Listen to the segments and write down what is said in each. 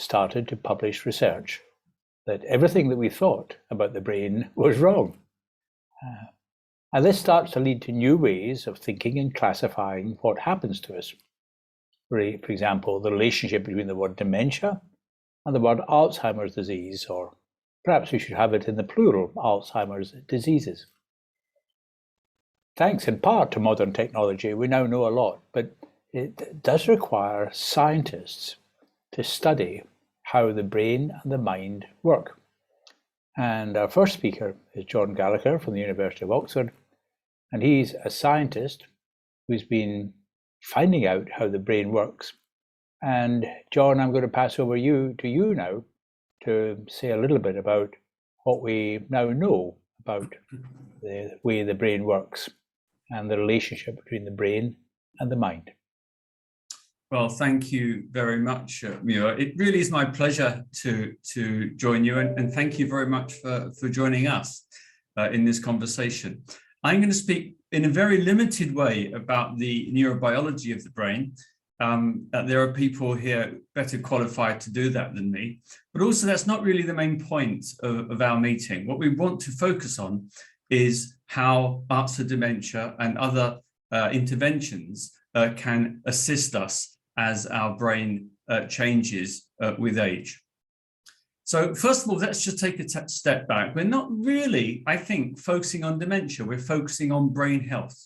started to publish research that everything that we thought about the brain was wrong. And this starts to lead to new ways of thinking and classifying what happens to us. For example, the relationship between the word dementia and the word Alzheimer's disease, or perhaps we should have it in the plural, Alzheimer's diseases. Thanks in part to modern technology, we now know a lot, but it does require scientists to study how the brain and the mind work. And our first speaker is John Gallacher from the University of Oxford, and he's a scientist who's been finding out how the brain works. And John, I'm going to pass over to you now to say a little bit about what we now know about the way the brain works and the relationship between the brain and the mind. Well, thank you very much, Muir. It really is my pleasure to join you, and thank you very much for joining us in this conversation. I'm going to speak in a very limited way about the neurobiology of the brain. There are people here better qualified to do that than me, but also that's not really the main point of our meeting. What we want to focus on is how arts of dementia and other interventions can assist us as our brain changes with age. So first of all, let's just take a step back. We're not really, I think, focusing on dementia. We're focusing on brain health.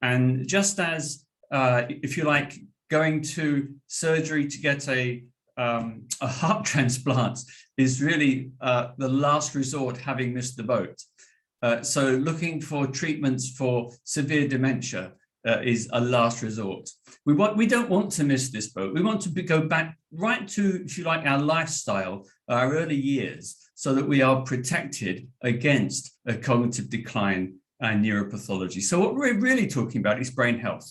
And just as, if you like, going to surgery to get a heart transplant is really the last resort, having missed the boat. So looking for treatments for severe dementia is a last resort. We don't want to miss this boat. We want to go back right to, if you like, our lifestyle, our early years, so that we are protected against a cognitive decline and neuropathology. So what we're really talking about is brain health.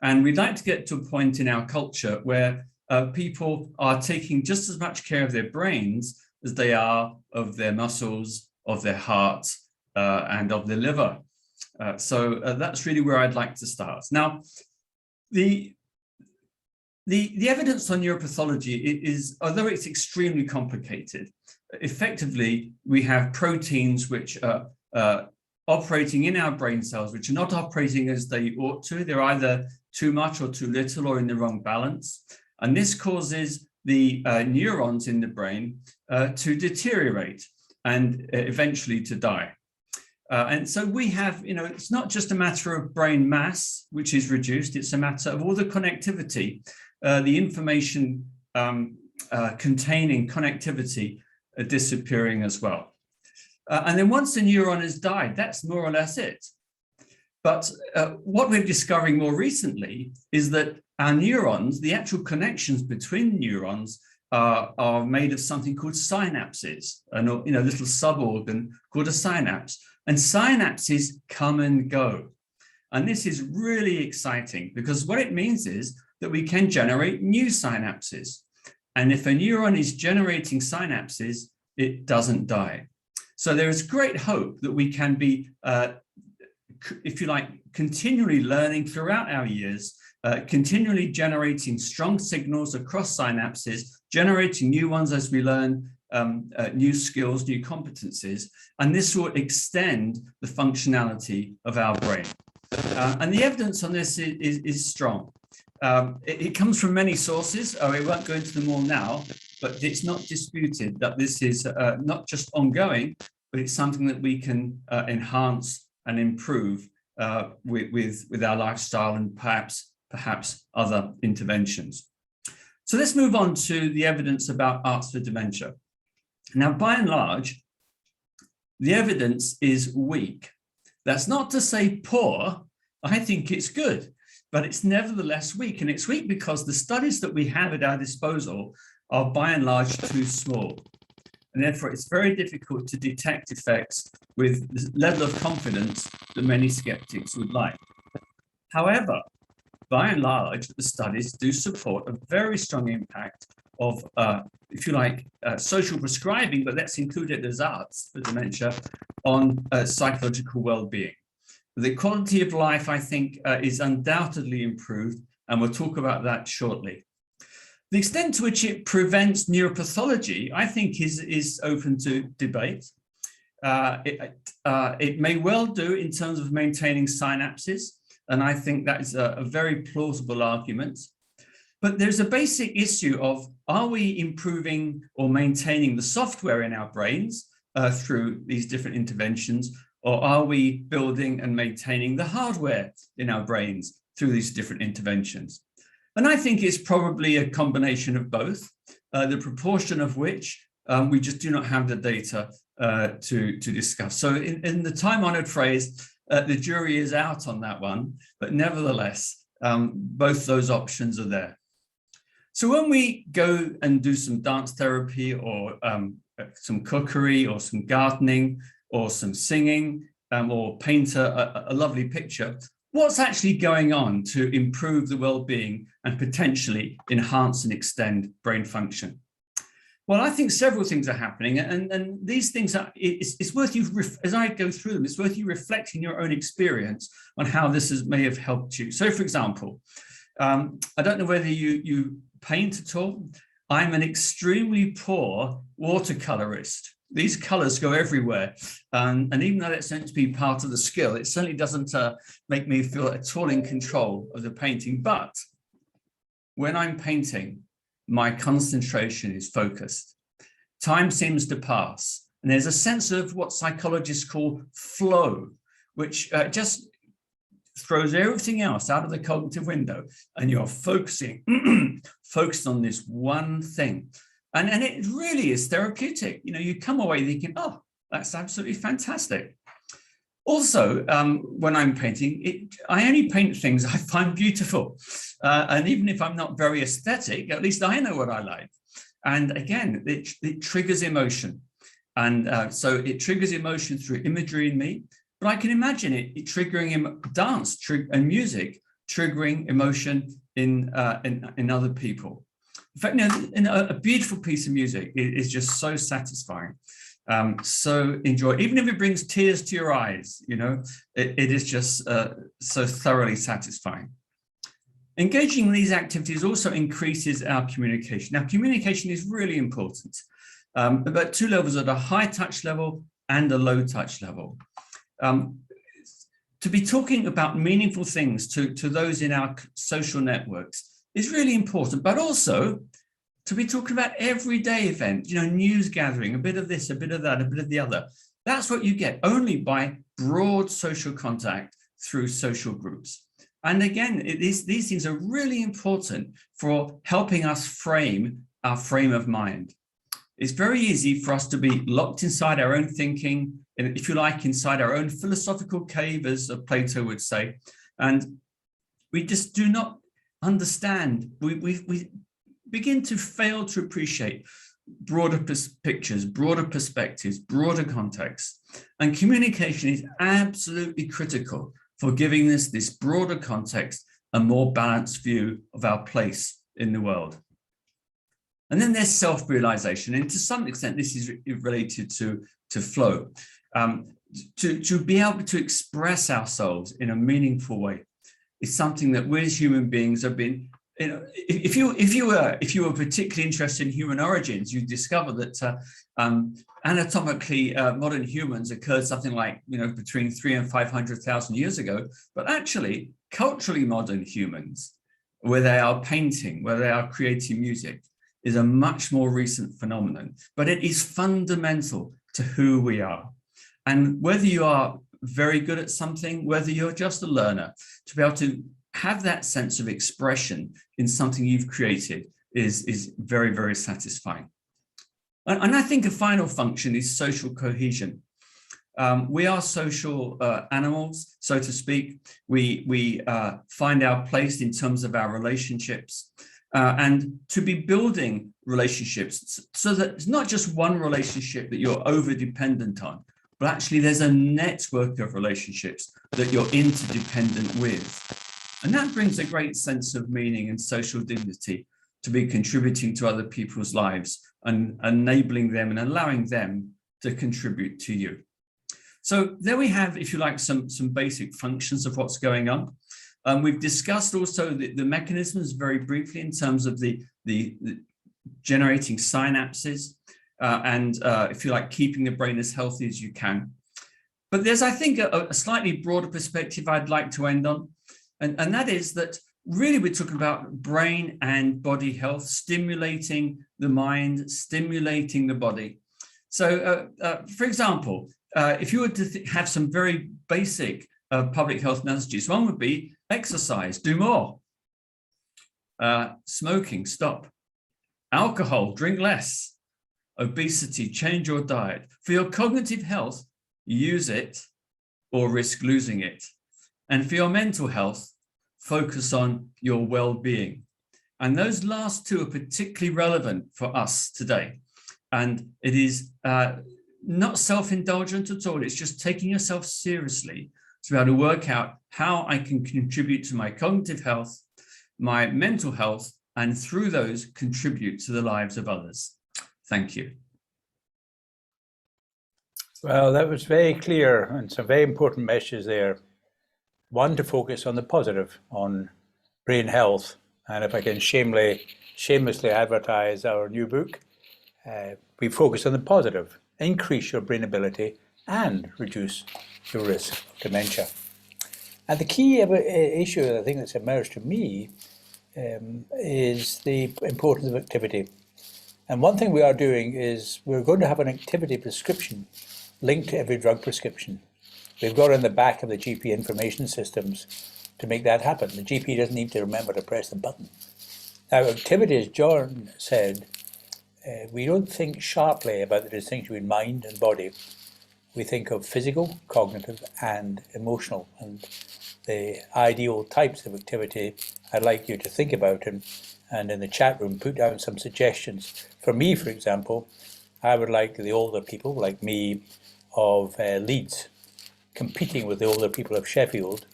And we'd like to get to a point in our culture where people are taking just as much care of their brains as they are of their muscles, of their heart, and of their liver. So that's really where I'd like to start. Now, the evidence on neuropathology is, although it's extremely complicated, effectively we have proteins which are operating in our brain cells, which are not operating as they ought to. They're either too much or too little or in the wrong balance. And this causes the neurons in the brain to deteriorate and eventually to die. And so we have, it's not just a matter of brain mass, which is reduced, it's a matter of all the connectivity, the information containing connectivity disappearing as well. And then once the neuron has died, that's more or less it. But what we're discovering more recently is that our neurons, the actual connections between neurons are made of something called synapses, a little suborgan called a synapse. And synapses come and go. And this is really exciting because what it means is that we can generate new synapses. And if a neuron is generating synapses, it doesn't die. So there is great hope that we can be, if you like, continually learning throughout our years, continually generating strong signals across synapses, generating new ones as we learn new skills, new competencies, and this will extend the functionality of our brain. And the evidence on this is strong. It comes from many sources. We won't go into them all now, but it's not disputed that this is not just ongoing, but it's something that we can enhance and improve with our lifestyle and perhaps other interventions. So let's move on to the evidence about arts for dementia. Now, by and large, the evidence is weak. That's not to say poor. I think it's good, but it's nevertheless weak. And it's weak because the studies that we have at our disposal are by and large too small. And therefore, it's very difficult to detect effects with the level of confidence that many skeptics would like. However, by and large, the studies do support a very strong impact of, if you like, social prescribing, but let's include it as arts for dementia, on psychological well-being. The quality of life, I think, is undoubtedly improved, and we'll talk about that shortly. The extent to which it prevents neuropathology, I think, is open to debate. It may well do in terms of maintaining synapses, and I think that is a very plausible argument. But there's a basic issue of, are we improving or maintaining the software in our brains through these different interventions, or are we building and maintaining the hardware in our brains through these different interventions? And I think it's probably a combination of both, the proportion of which we just do not have the data to discuss. So in the time-honored phrase, the jury is out on that one, but nevertheless, both those options are there. So when we go and do some dance therapy or some cookery or some gardening or some singing or paint a lovely picture, what's actually going on to improve the well-being and potentially enhance and extend brain function? Well, I think several things are happening, and these things are, it's worth you, as I go through them, it's worth you reflecting your own experience on how this may have helped you. So for example, I don't know whether you paint at all. I'm an extremely poor watercolorist. These colors go everywhere. And even though that's meant to be part of the skill, it certainly doesn't make me feel at all in control of the painting. But when I'm painting, my concentration is focused. Time seems to pass. And there's a sense of what psychologists call flow, which just throws everything else out of the cognitive window, and you're focusing, focused on this one thing. And it really is therapeutic. You know, you come away thinking, oh, that's absolutely fantastic. Also, when I'm painting, I only paint things I find beautiful. And even if I'm not very aesthetic, at least I know what I like. And again, it triggers emotion. And so it triggers emotion through imagery in me. But I can imagine it triggering dance and music, triggering emotion in other people. In fact, you know, a beautiful piece of music is just so satisfying, so enjoy. Even if it brings tears to your eyes, you know, it is just so thoroughly satisfying. Engaging in these activities also increases our communication. Now, communication is really important. About two levels, at a high touch level and a low touch level. To be talking about meaningful things to those in our social networks is really important, but also to be talking about everyday events, you know, news gathering, a bit of this, a bit of that, a bit of the other. That's what you get only by broad social contact through social groups. And again, these things are really important for helping us frame our frame of mind. It's very easy for us to be locked inside our own thinking, if you like, inside our own philosophical cave, as Plato would say, and we just do not understand. We begin to fail to appreciate broader pictures, broader perspectives, broader contexts, and communication is absolutely critical for giving us this broader context, a more balanced view of our place in the world. And then there's self-realization, and to some extent this is related to flow. To be able to express ourselves in a meaningful way is something that we as human beings have been, you know, if you were particularly interested in human origins, you discover that anatomically modern humans occurred something like, you know, between 300,000 and 500,000 years ago, but actually culturally modern humans, where they are painting, where they are creating music, is a much more recent phenomenon, but it is fundamental to who we are. And whether you are very good at something, whether you're just a learner, to be able to have that sense of expression in something you've created is very, very satisfying. And I think a final function is social cohesion. We are social animals, so to speak. We find our place in terms of our relationships. And to be building relationships so that it's not just one relationship that you're over dependent on, but actually there's a network of relationships that you're interdependent with. And that brings a great sense of meaning and social dignity to be contributing to other people's lives and enabling them and allowing them to contribute to you. So there we have, if you like, some basic functions of what's going on. We've discussed also the mechanisms very briefly in terms of the the generating synapses, and if you like, keeping the brain as healthy as you can. But there's, I think, a slightly broader perspective I'd like to end on, and that is that really we're talking about brain and body health, stimulating the mind, stimulating the body. So, for example, if you were to have some very basic public health messages, one would be exercise, do more. Smoking, stop. Alcohol, drink less. Obesity, change your diet. For your cognitive health, use it or risk losing it. And for your mental health, focus on your well-being. And those last two are particularly relevant for us today. And it is not self-indulgent at all. It's just taking yourself seriously to be able to work out how I can contribute to my cognitive health, my mental health, and through those contribute to the lives of others. Thank you. Well, that was very clear and some very important messages there. One, to focus on the positive, on brain health. And if I can shamelessly advertise our new book, we focus on the positive, increase your brain ability and reduce your risk of dementia. And the key issue I think that's emerged to me is the importance of activity. And one thing we are doing is we're going to have an activity prescription linked to every drug prescription. We've got in the back of the GP information systems to make that happen. The GP doesn't need to remember to press the button. Now, activity, as John said, we don't think sharply about the distinction between mind and body. We think of physical, cognitive, and emotional. And the ideal types of activity I'd like you to think about and in the chat room put down some suggestions. For me, for example, I would like the older people, like me, of Leeds, competing with the older people of Sheffield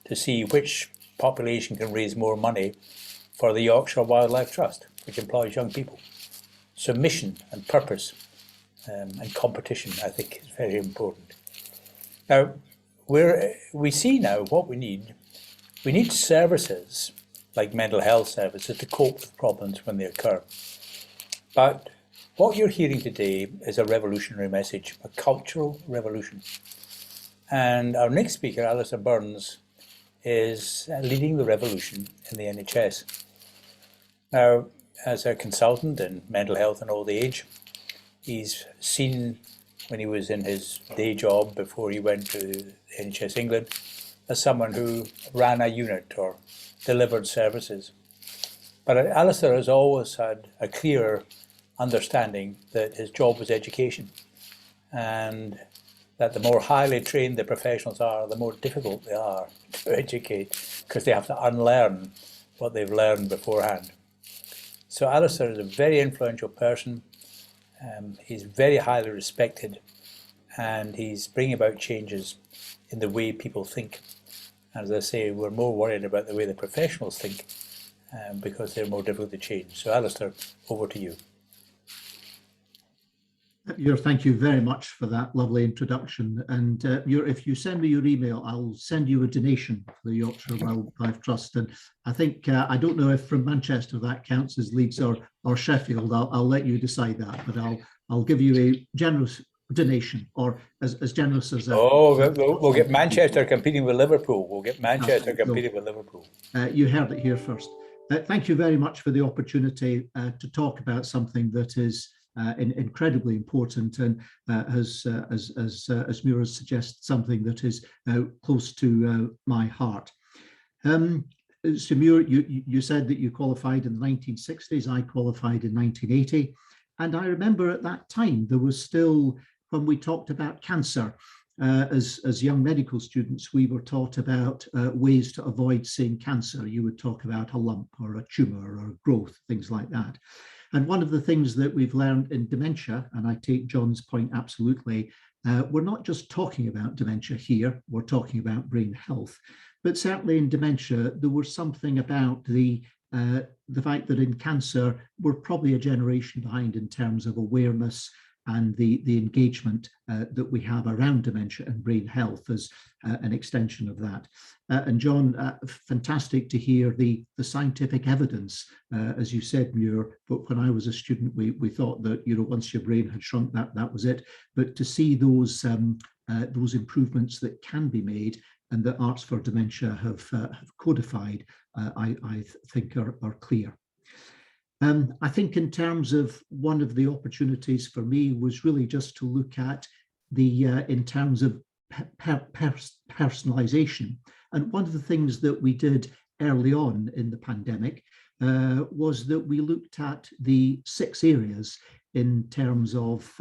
to see which population can raise more money for the Yorkshire Wildlife Trust, which employs young people. So mission and purpose and competition, I think, is very important. Now, we see now what we need. We need services like mental health services to cope with problems when they occur. But what you're hearing today is a revolutionary message, a cultural revolution. And our next speaker, Alistair Burns, is leading the revolution in the NHS. Now, as a consultant in mental health and old age, he's seen when he was in his day job before he went to NHS England as someone who ran a unit or delivered services. But Alistair has always had a clear understanding that his job was education, and that the more highly trained the professionals are, the more difficult they are to educate, because they have to unlearn what they've learned beforehand. So Alistair is a very influential person. He's very highly respected, and he's bringing about changes in the way people think. And as I say, we're more worried about the way the professionals think because they're more difficult to change. So Alistair, over to you. Muir, thank you very much for that lovely introduction. And Muir, if you send me your email, I'll send you a donation for the Yorkshire Wildlife Trust. And I think, I don't know if from Manchester that counts as Leeds or Sheffield. I'll let you decide that, but I'll give you a generous donation, or as generous as... we'll get Manchester competing with Liverpool. We'll get Manchester competing with Liverpool. You heard it here first. Thank you very much for the opportunity to talk about something that is incredibly important, and as Muir has suggested, something that is close to my heart. So Muir, you said that you qualified in the 1960s. I qualified in 1980, and I remember at that time there was still, when we talked about cancer, as young medical students, we were taught about ways to avoid seeing cancer. You would talk about a lump or a tumour or growth, things like that. And one of the things that we've learned in dementia, and I take John's point absolutely, we're not just talking about dementia here, we're talking about brain health. But certainly in dementia, there was something about the fact that in cancer, we're probably a generation behind in terms of awareness and the engagement that we have around dementia and brain health as an extension of that. And John, fantastic to hear the scientific evidence, as you said, Muir. But when I was a student, we thought that, you know, once your brain had shrunk, that was it. But to see those improvements that can be made and that Arts for Dementia have codified, I think are clear. I think in terms of one of the opportunities for me was really just to look at the, in terms of personalization. And one of the things that we did early on in the pandemic was that we looked at the 6 areas in terms of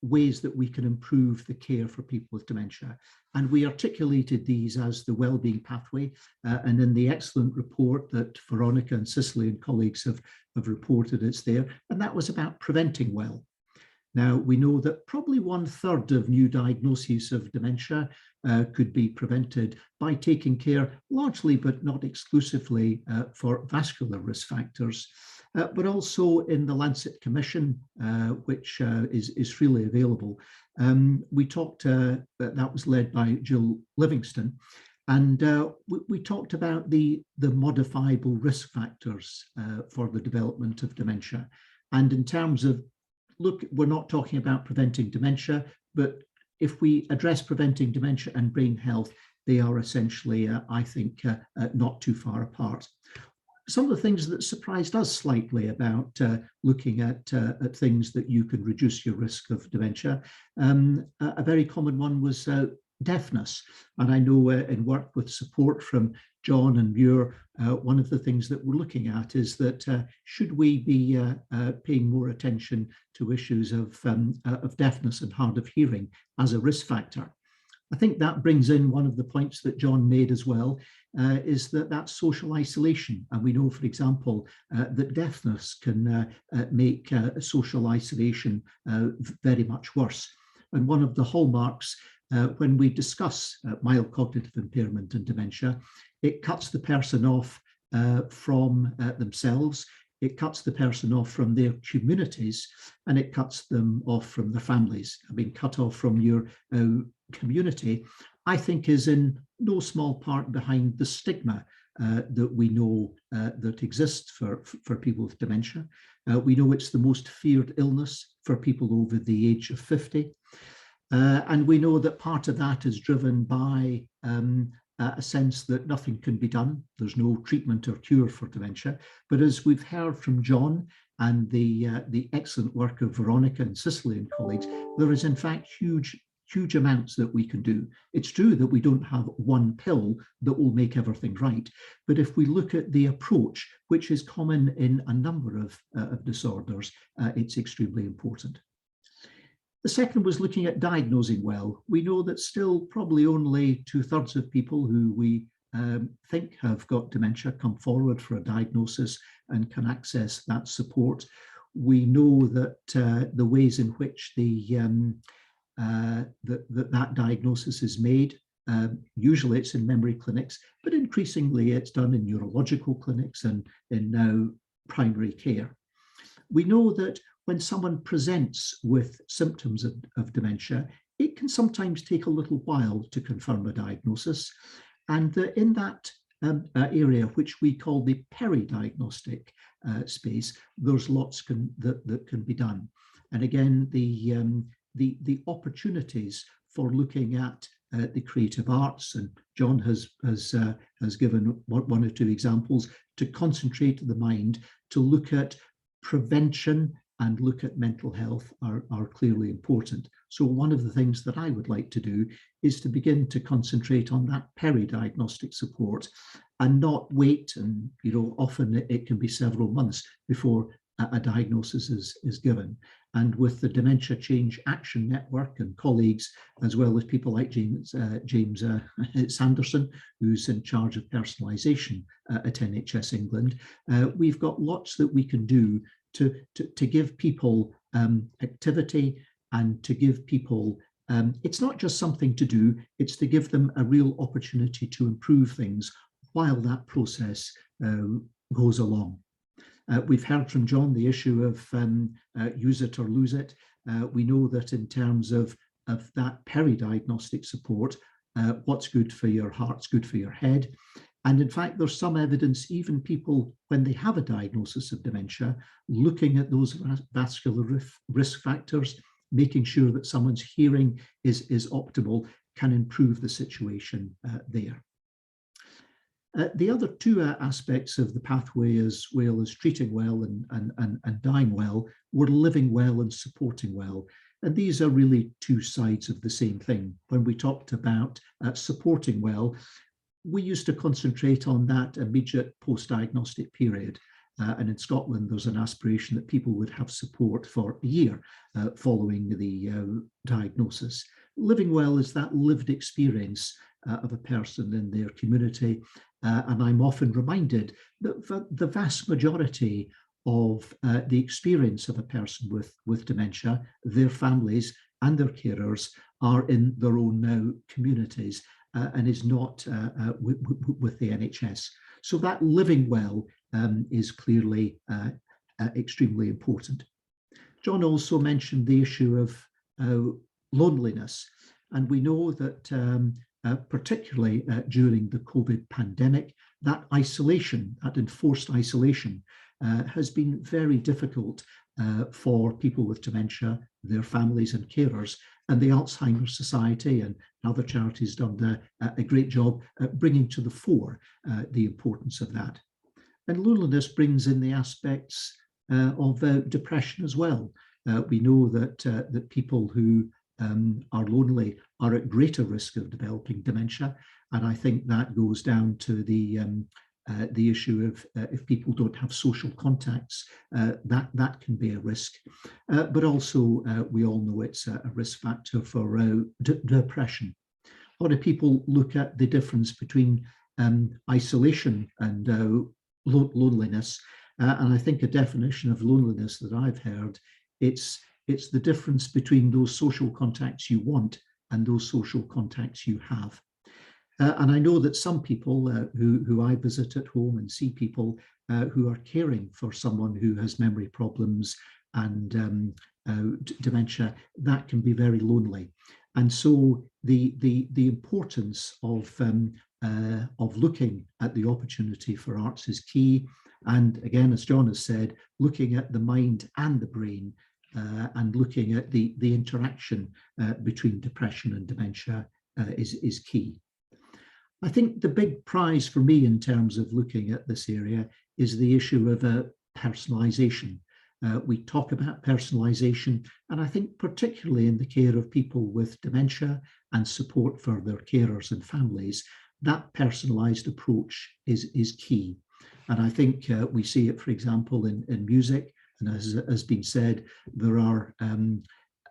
ways that we can improve the care for people with dementia. And we articulated these as the wellbeing pathway. And in the excellent report that Veronica and Cicely and colleagues have reported, it's there. And that was about preventing well. Now, we know that probably 1/3 of new diagnoses of dementia could be prevented by taking care largely, but not exclusively, for vascular risk factors. But also in the Lancet Commission, which is freely available. We talked, that was led by Jill Livingston, and we talked about the modifiable risk factors for the development of dementia. And in terms of, look, we're not talking about preventing dementia, but if we address preventing dementia and brain health, they are essentially, I think, not too far apart. Some of the things that surprised us slightly about looking at things that you can reduce your risk of dementia, a very common one was deafness. And I know in work with support from John and Muir, one of the things that we're looking at is that should we be paying more attention to issues of deafness and hard of hearing as a risk factor? I think that brings in one of the points that John made as well, is that social isolation. And we know, for example, that deafness can make social isolation very much worse. And one of the hallmarks when we discuss mild cognitive impairment and dementia, it cuts the person off from themselves, it cuts the person off from their communities, and it cuts them off from their families. I mean, cut off from your community, I think, is in no small part behind the stigma that we know that exists for people with dementia. We know it's the most feared illness for people over the age of 50. And we know that part of that is driven by a sense that nothing can be done. There's no treatment or cure for dementia. But as we've heard from John and the excellent work of Veronica and Cicely and colleagues, there is in fact huge amounts that we can do. It's true that we don't have one pill that will make everything right. But if we look at the approach, which is common in a number of disorders, it's extremely important. The second was looking at diagnosing well. We know that still probably only 2/3 of people who we think have got dementia come forward for a diagnosis and can access that support. We know that the ways in which that diagnosis is made, usually it's in memory clinics, but increasingly it's done in neurological clinics and in now primary care. We know that when someone presents with symptoms of dementia, it can sometimes take a little while to confirm a diagnosis. And in that area, which we call the peri-diagnostic space, there's lots that can be done. And again, the opportunities for looking at the creative arts, and John has given one or two examples, to concentrate the mind, to look at prevention and look at mental health are clearly important. So one of the things that I would like to do is to begin to concentrate on that peri-diagnostic support and not wait, and often it can be several months before a diagnosis is given. And with the Dementia Change Action Network and colleagues, as well as people like James Sanderson, who's in charge of personalisation at NHS England, we've got lots that we can do to give people activity and to give people, it's not just something to do, it's to give them a real opportunity to improve things while that process goes along. We've heard from John the issue of use it or lose it. We know that in terms of that peri-diagnostic support, what's good for your heart's good for your head. And in fact, there's some evidence, even people, when they have a diagnosis of dementia, looking at those vascular risk factors, making sure that someone's hearing is optimal, can improve the situation there. The other two aspects of the pathway, as well as treating well and dying well, were living well and supporting well. And these are really two sides of the same thing. When we talked about supporting well, we used to concentrate on that immediate post-diagnostic period. And in Scotland, there's an aspiration that people would have support for a year following the diagnosis. Living well is that lived experience of a person in their community. And I'm often reminded that the vast majority of the experience of a person with dementia, their families and their carers, are in their own communities and is not with the NHS. So that living well is clearly extremely important. John also mentioned the issue of loneliness, and we know that particularly during the COVID pandemic, that isolation, that enforced isolation, has been very difficult for people with dementia, their families and carers, and the Alzheimer's Society and other charities done a great job bringing to the fore the importance of that. And loneliness brings in the aspects of depression as well. We know that people who are lonely are at greater risk of developing dementia, and I think that goes down to the issue of if people don't have social contacts, that can be a risk. But also, we all know it's a risk factor for depression. A lot of people look at the difference between isolation and loneliness, and I think a definition of loneliness that I've heard, it's the difference between those social contacts you want and those social contacts you have. And I know that some people who I visit at home and see people who are caring for someone who has memory problems and dementia, that can be very lonely. And so the importance of looking at the opportunity for arts is key. And again, as John has said, looking at the mind and the brain and looking at the interaction between depression and dementia is key. I think the big prize for me in terms of looking at this area is the issue of personalisation. We talk about personalisation, and I think particularly in the care of people with dementia and support for their carers and families, that personalised approach is key. And I think we see it, for example, in music, and as has been said, there are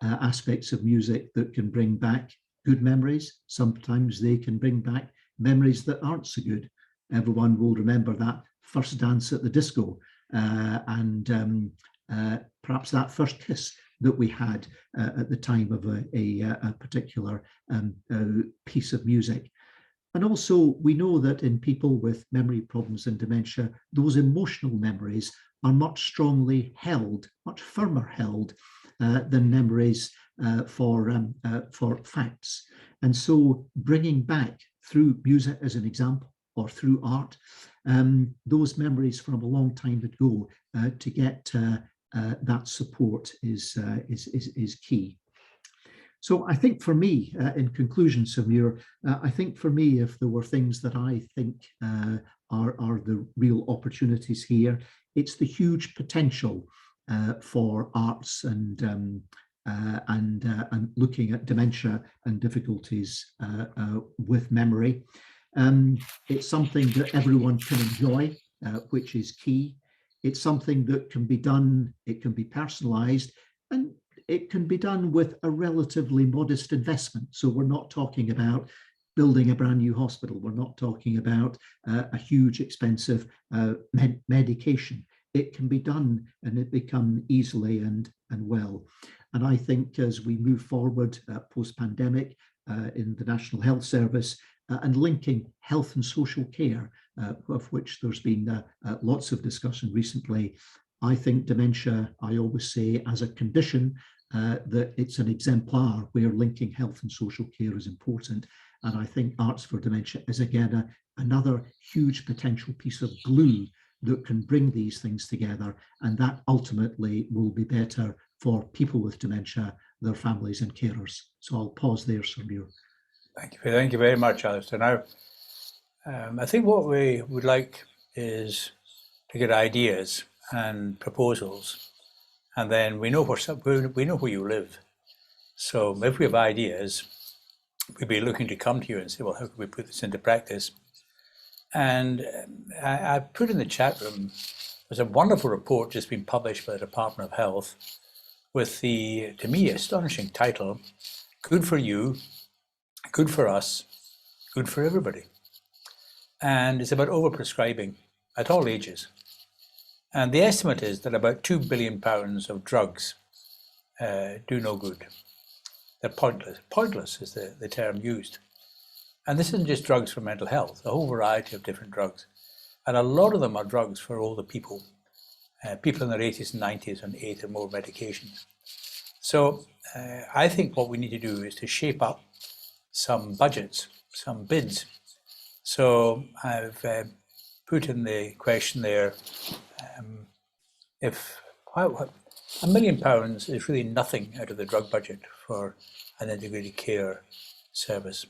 aspects of music that can bring back good memories. Sometimes they can bring back memories that aren't so good. Everyone will remember that first dance at the disco and perhaps that first kiss that we had at the time of a particular piece of music. And also, we know that in people with memory problems and dementia, those emotional memories are much strongly held, much firmer held than memories for facts. And so bringing back through music as an example, or through art, those memories from a long time ago to get that support is key. So I think for me, in conclusion, Muir, I think for me, if there were things that I think are the real opportunities here, it's the huge potential for arts and looking at dementia and difficulties with memory. It's something that everyone can enjoy, which is key. It's something that can be done, it can be personalised, and it can be done with a relatively modest investment. So we're not talking about building a brand new hospital. We're not talking about a huge expensive medication. It can be done and it become easily and well. And I think as we move forward post-pandemic in the National Health Service, and linking health and social care, of which there's been lots of discussion recently. I think dementia, I always say, as a condition, that it's an exemplar where linking health and social care is important. And I think Arts for Dementia is, again, another huge potential piece of glue that can bring these things together. And that ultimately will be better for people with dementia, their families and carers. So I'll pause there, Sir Muir. Thank you very much, Alistair. Now, I think what we would like is to get ideas and proposals, and then we know where you live. So if we have ideas, we'd be looking to come to you and say, well, how can we put this into practice? And I put in the chat room, there's a wonderful report just been published by the Department of Health with the, to me, astonishing title, Good for You, Good for Us, Good for Everybody. And it's about overprescribing at all ages. And the estimate is that about £2 billion of drugs do no good. They're pointless. Pointless is the term used. And this isn't just drugs for mental health, a whole variety of different drugs. And a lot of them are drugs for older people, people in their 80s and 90s on 8 or more medications. So I think what we need to do is to shape up some budgets, some bids. So I've put in the question there, if £1 million is really nothing out of the drug budget for an integrated care service.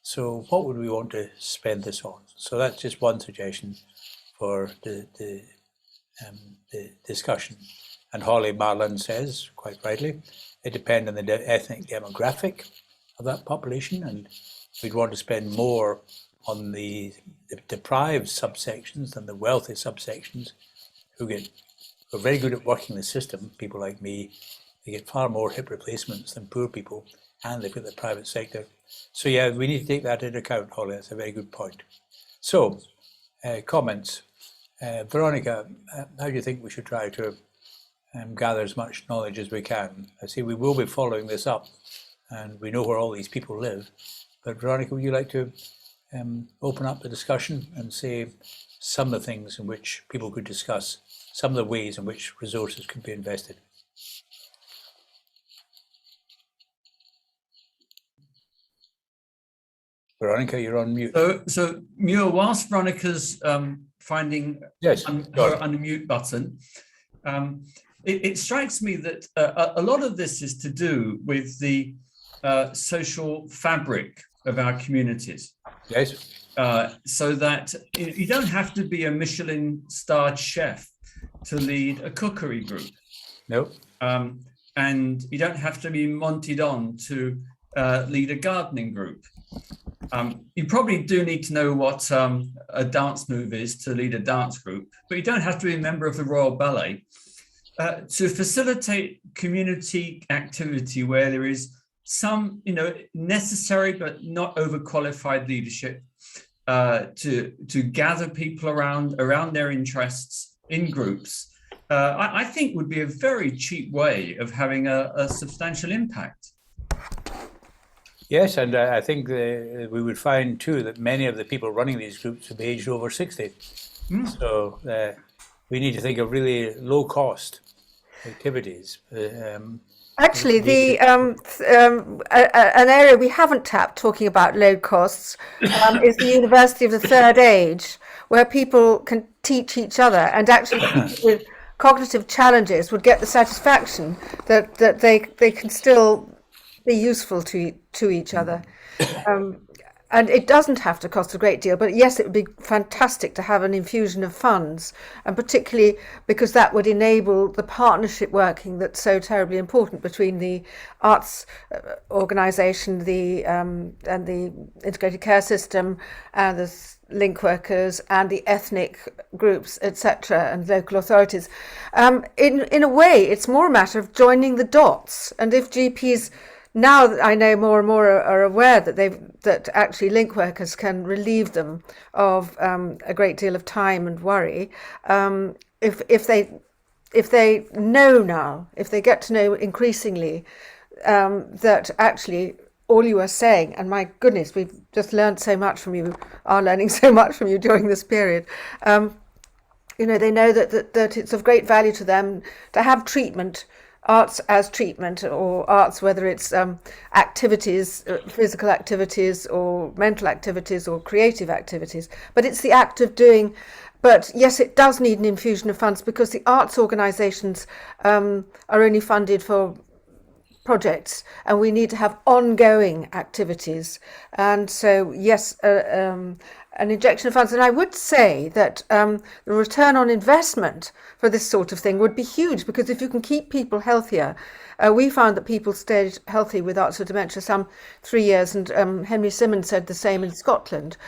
So what would we want to spend this on? So that's just one suggestion for the discussion. And Holly Marlin says, quite rightly, it depends on the ethnic demographic of that population, and we'd want to spend more on the deprived subsections than the wealthy subsections who are very good at working the system. People like me, they get far more hip replacements than poor people, and they've got the private sector. So yeah, we need to take that into account, Holly. That's a very good point. So, comments. Veronica, how do you think we should try to gather as much knowledge as we can? I see we will be following this up, and we know where all these people live. But Veronica, would you like to open up the discussion and say some of the things in which people could discuss, some of the ways in which resources could be invested? Veronica, you're on mute. So Muir, whilst Veronica's finding her unmute button, it strikes me that a lot of this is to do with the social fabric of our communities. Yes. So that you don't have to be a Michelin-starred chef to lead a cookery group. No. And you don't have to be Monty Don to lead a gardening group. You probably do need to know what a dance move is to lead a dance group, but you don't have to be a member of the Royal Ballet. To facilitate community activity where there is some, necessary but not overqualified leadership, to gather people around their interests in groups, I think would be a very cheap way of having a substantial impact. Yes, and I think we would find too that many of the people running these groups have aged over 60. So we need to think of really low cost activities. Actually, an area we haven't tapped talking about low costs is the University of the Third Age, where people can teach each other, and actually with cognitive challenges would get the satisfaction that they can still be useful to each other. And it doesn't have to cost a great deal, but yes, it would be fantastic to have an infusion of funds, and particularly because that would enable the partnership working that's so terribly important between the arts organisation, and the integrated care system, and the link workers, and the ethnic groups, etc., and local authorities. In a way, it's more a matter of joining the dots, and if GPs. Now I know more and more are aware that actually link workers can relieve them of a great deal of time and worry. If they know now, if they get to know increasingly that actually all you are saying, and my goodness, we've just learned so much from you, are learning so much from you during this period. They know that it's of great value to them to have treatment, arts as treatment, or arts, whether it's activities, physical activities, or mental activities, or creative activities. But it's the act of doing. But yes, it does need an infusion of funds, because the arts organisations are only funded for projects, and we need to have ongoing activities. And so yes, an injection of funds. And I would say that the return on investment for this sort of thing would be huge, because if you can keep people healthier, we found that people stayed healthy with arts for dementia some 3 years, and Henry Simmons said the same in Scotland.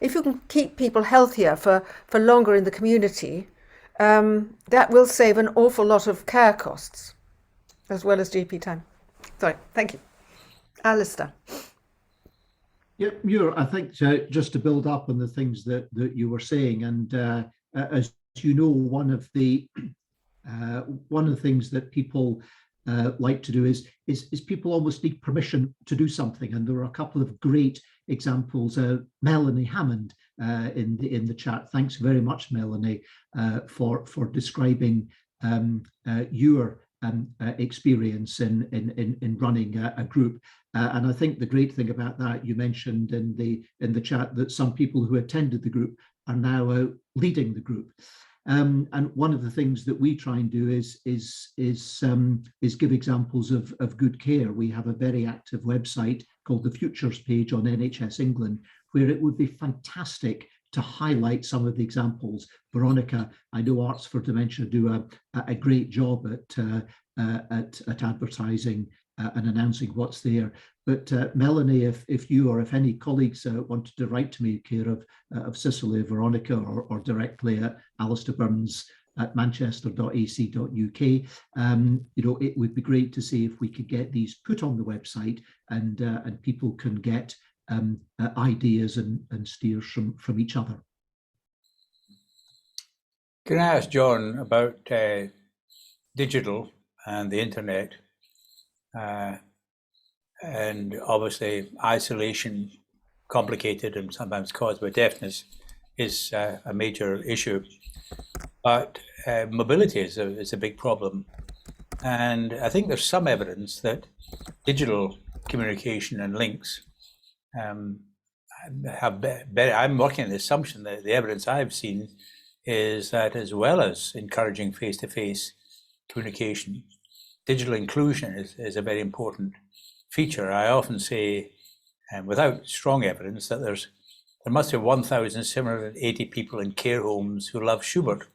If you can keep people healthier for longer in the community, that will save an awful lot of care costs, as well as GP time. Sorry, thank you. Alistair. Yeah, Muir, I think just to build up on the things that you were saying, and as you know, one of the things that people like to do is people almost need permission to do something, and there are a couple of great examples. Melanie Hammond in the chat. Thanks very much, Melanie, for describing your experience in running a group. And I think the great thing about that, you mentioned in the chat that some people who attended the group are now leading the group. And one of the things that we try and do is give examples of good care. We have a very active website called the Futures page on NHS England, where it would be fantastic to highlight some of the examples. Veronica, I know Arts for Dementia do a great job at advertising and announcing what's there. But Melanie, if you or if any colleagues wanted to write to me, care of Cicely, Veronica, or directly at Alistair Burns at manchester.ac.uk, it would be great to see if we could get these put on the website, and people can get ideas and steers from each other. Can I ask John about digital and the internet? And obviously isolation, complicated and sometimes caused by deafness, is a major issue. But mobility is a big problem. And I think there's some evidence that digital communication and links have better. I'm working on the assumption that the evidence I've seen is that, as well as encouraging face-to-face communication, digital inclusion is a very important feature. I often say, without strong evidence, that there must be 1,780 people in care homes who love Schubert.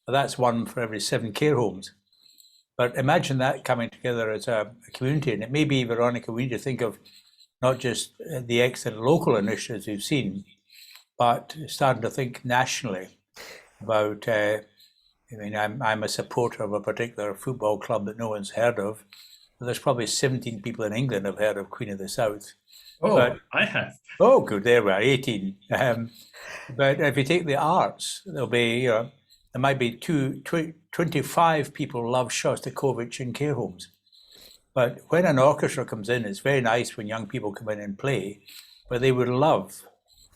But that's one for every 7 care homes. But imagine that coming together as a community. And it may be, Veronica, we need to think of not just the excellent local initiatives we've seen, but starting to think nationally about, I'm a supporter of a particular football club that no one's heard of. But there's probably 17 people in England have heard of Queen of the South. Oh, but, I have. Oh, good, there we are, 18. But if you take the arts, there'll be, there might be 25 people love Shostakovich in care homes. But when an orchestra comes in, it's very nice when young people come in and play, but they would love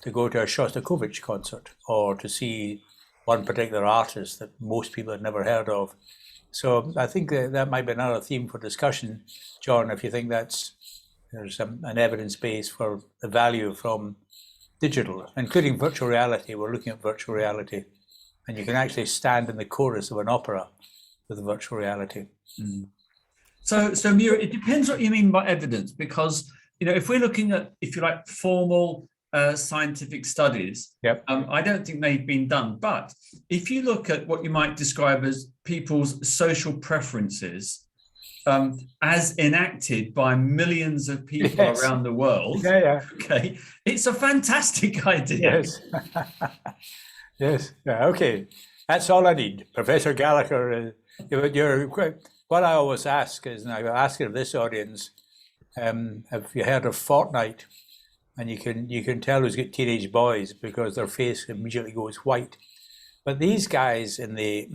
to go to a Shostakovich concert or to see one particular artist that most people have never heard of. So I think that might be another theme for discussion, John, if you think there's an evidence base for the value from digital, including virtual reality. We're looking at virtual reality, and you can actually stand in the chorus of an opera with virtual reality. Mm. So Muir, it depends what you mean by evidence, because if we're looking at, if you like, formal scientific studies, yep. I don't think they've been done. But if you look at what you might describe as people's social preferences, as enacted by millions of people yes. around the world, yeah. Okay, it's a fantastic idea. Yes, yes, yeah, okay. That's all I need, Professor Gallacher. What I always ask is, and I ask it of this audience, have you heard of Fortnite? And you can tell who's got teenage boys because their face immediately goes white. But these guys in the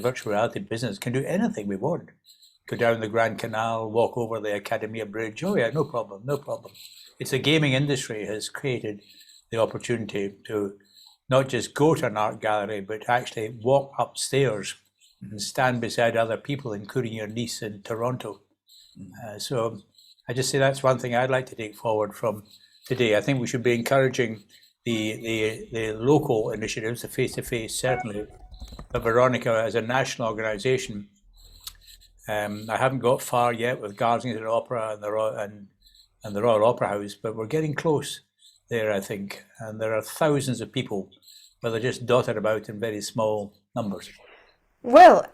virtual reality business can do anything we want. go down the Grand Canal, walk over the Academia Bridge. Oh yeah, no problem, no problem. It's the gaming industry has created the opportunity to not just go to an art gallery, but actually walk upstairs and stand beside other people, including your niece in Toronto. So I just say that's one thing I'd like to take forward from today. I think we should be encouraging the local initiatives, the face-to-face certainly, but Veronica, as a national organisation, I haven't got far yet with Guardians of the Opera and the Royal Opera House, but we're getting close there, I think. And there are thousands of people, but they're just dotted about in very small numbers. Well,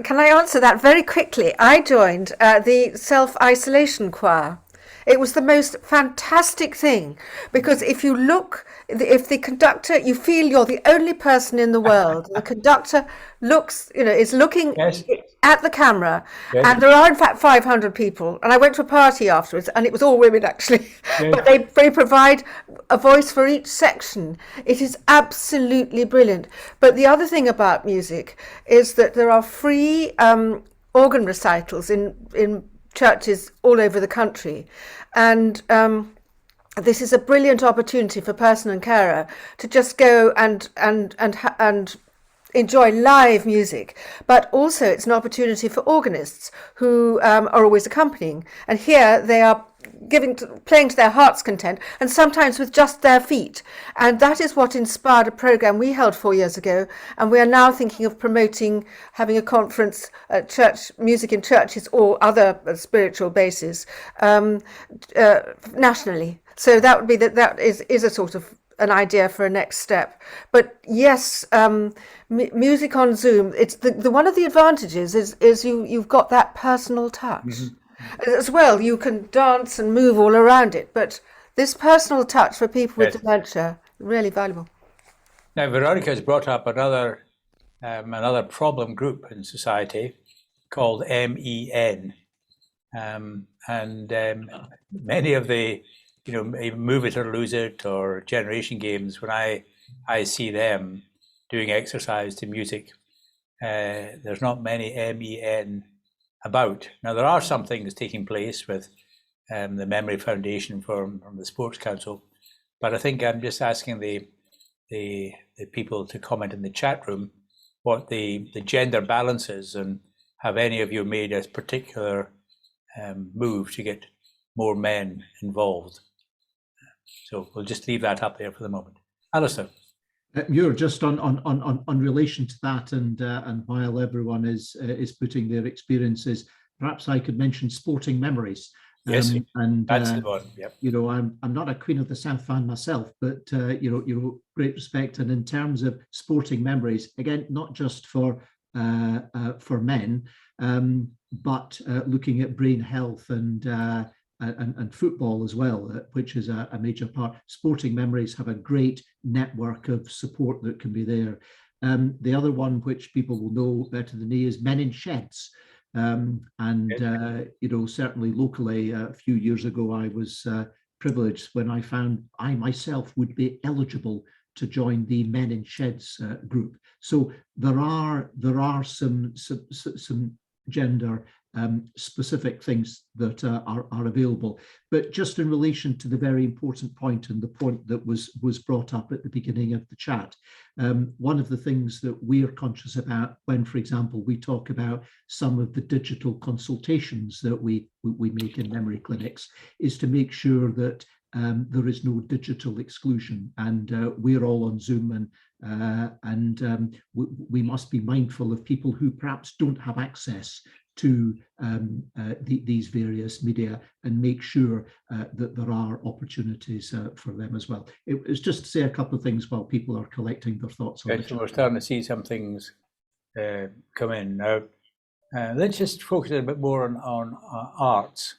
can I answer that very quickly? I joined the self-isolation choir. It was the most fantastic thing, because if you look, if the conductor, you feel you're the only person in the world. The conductor looks, is looking Yes. at the camera, Yes. and there are in fact 500 people. And I went to a party afterwards, and it was all women actually. Yes. But they provide a voice for each section. It is absolutely brilliant. But the other thing about music is that there are free organ recitals in churches all over the country, and this is a brilliant opportunity for person and carer to just go and enjoy live music, but also it's an opportunity for organists who are always accompanying, and here they are playing to their heart's content, and sometimes with just their feet. And that is what inspired a program we held 4 years ago, and we are now thinking of having a conference at church music in churches or other spiritual bases nationally. So that would be that is a sort of an idea for a next step. But yes, music on Zoom, it's the one of the advantages is you've got that personal touch. Mm-hmm. As well, you can dance and move all around it, but this personal touch for people with dementia, really valuable. Now, Veronica has brought up another problem group in society called MEN, and many of the Move It or Lose It or Generation Games, when I see them doing exercise to music, there's not many MEN about. Now, there are some things taking place with the Memory Foundation from the Sports Council, but I think I'm just asking the people to comment in the chat room what the gender balance is, and have any of you made a particular move to get more men involved? So we'll just leave that up there for the moment. Alistair. Muir, just on relation to that, and while everyone is putting their experiences, perhaps I could mention sporting memories. Yes, and that's the one. Yep. I'm not a Queen of the South fan myself, but great respect. And in terms of sporting memories, again, not just for men, but looking at brain health and football as well, which is a major part. Sporting memories have a great network of support that can be there. The other one, which people will know better than me, is Men in Sheds. Certainly locally, a few years ago, I was privileged when I found I myself would be eligible to join the Men in Sheds group. So there are some gender specific things that are available. But just in relation to the very important point, and the point that was brought up at the beginning of the chat, one of the things that we are conscious about when, for example, we talk about some of the digital consultations that we make in memory clinics, is to make sure that there is no digital exclusion, and we're all on Zoom, and we must be mindful of people who perhaps don't have access to these various media, and make sure that there are opportunities for them as well. It was just to say a couple of things while people are collecting their thoughts on it. So we're starting to see some things come in now. Let's just focus a bit more on arts.